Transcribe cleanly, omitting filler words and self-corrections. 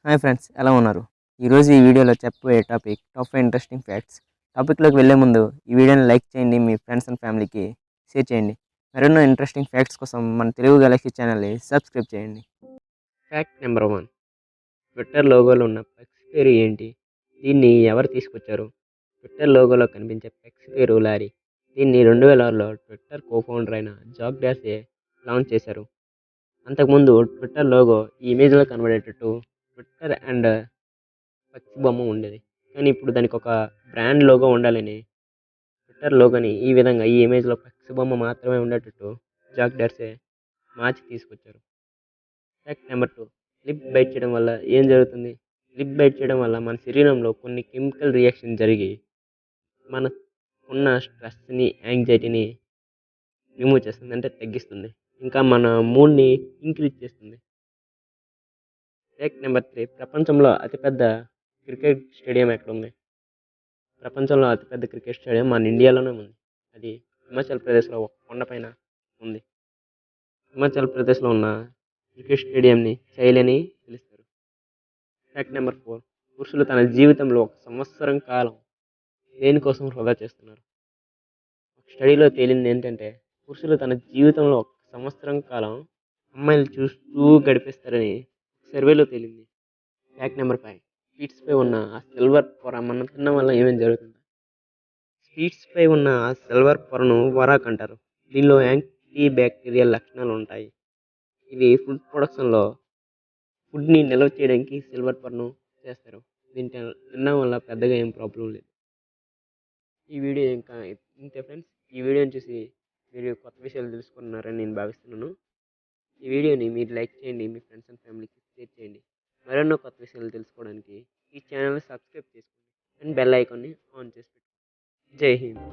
Hi friends, ఎలా ఉన్నారు? ఈరోజు ఈ వీడియోలో చెప్పబోయే టాపిక్ టాప్ 5 ఇంట్రెస్టింగ్ ఫ్యాక్ట్స్. టాపిక్లోకి వెళ్ళే ముందు ఈ వీడియోని లైక్ చేయండి, మీ ఫ్రెండ్స్ అండ్ ఫ్యామిలీకి షేర్ చేయండి. మరెన్నో ఇంట్రెస్టింగ్ ఫ్యాక్ట్స్ కోసం మన తెలుగు గెలాక్సీ ఛానల్ని సబ్స్క్రైబ్ చేయండి. Fact number 1. ట్విట్టర్ లోగోలో ఉన్న పక్షి పేరు ఏంటి? దీన్ని ఎవరు తీసుకొచ్చారు? ట్విట్టర్ లోగోలో కనిపించే పక్షి పేరు లారీ. దీన్ని 2006లో ట్విట్టర్ కోఫౌండర్ అయిన జాక్ డార్సే లాంచ్ చేశారు. అంతకుముందు ట్విట్టర్ లోగో ఈ ఇమేజ్లో కనబడేటట్టు ట్విట్టర్ అండ్ పక్షి బొమ్మ ఉండేది. కానీ ఇప్పుడు దానికి ఒక బ్రాండ్ లోగో ఉండాలని ట్విట్టర్ లోగోని ఈ విధంగా ఈ ఇమేజ్లో పక్షి బొమ్మ మాత్రమే ఉండేటట్టు జాక్ డర్సే మార్చి తీసుకొచ్చారు. Fact number 2. లిప్ బైట్ చేయడం వల్ల ఏం జరుగుతుంది? లిప్ బైట్ చేయడం వల్ల మన శరీరంలో కొన్ని కెమికల్ రియాక్షన్ జరిగి మన ఉన్న స్ట్రెస్ని, యాంగ్జైటీని రిమూవ్ చేస్తుంది, అంటే తగ్గిస్తుంది. ఇంకా మన మూడ్ని ఇంక్రీజ్ చేస్తుంది. Fact number 3. ప్రపంచంలో అతిపెద్ద క్రికెట్ స్టేడియం ఎక్కడ ఉంది? ప్రపంచంలో అతిపెద్ద క్రికెట్ స్టేడియం మన ఇండియాలోనే ఉంది. అది హిమాచల్ ప్రదేశ్లో ఒక కొండపైన ఉంది. హిమాచల్ ప్రదేశ్లో ఉన్న క్రికెట్ స్టేడియంని చైల్ అని పిలుస్తారు. Fact number 4. పురుషులు తన జీవితంలో 1 సంవత్సరం కాలం దేనికోసం వృధా చేస్తున్నారు? ఒక స్టడీలో తేలింది ఏంటంటే పురుషులు తన జీవితంలో 1 సంవత్సరం కాలం అమ్మాయిలు చూస్తూ గడిపేస్తారని సర్వేలో తేలింది. Fact number 5. స్వీట్స్పై ఉన్న ఆ సిల్వర్ పొర మనం తినడం వల్ల ఏమేమి జరుగుతుంది? స్వీట్స్పై ఉన్న ఆ సిల్వర్ పొరను వరాక్ అంటారు. దీనిలో యాంటీ బ్యాక్టీరియల్ లక్షణాలు ఉంటాయి. ఇది ఫుడ్ ప్రొడక్షన్లో ఫుడ్ని నిల్వ చేయడానికి సిల్వర్ పొరను చేస్తారు. దీన్ని తినడం వల్ల పెద్దగా ఏం ప్రాబ్లం లేదు. ఈ వీడియో ఇంకా ఇంతే ఫ్రెండ్స్. ఈ వీడియోని చూసి మీరు కొత్త విషయాలు తెలుసుకున్నారని నేను భావిస్తున్నాను. ఈ వీడియోని మీరు లైక్ చేయండి, మీ ఫ్రెండ్స్ అండ్ ఫ్యామిలీకి షేర్ చేయండి. మరెన్నో కొత్త విషయాలు తెలుసుకోవడానికి ఈ ఛానల్ని సబ్స్క్రైబ్ చేసుకోండి అండ్ బెల్ ఐకాన్ని ఆన్ చేసి పెట్టుకోండి. జై హింద్.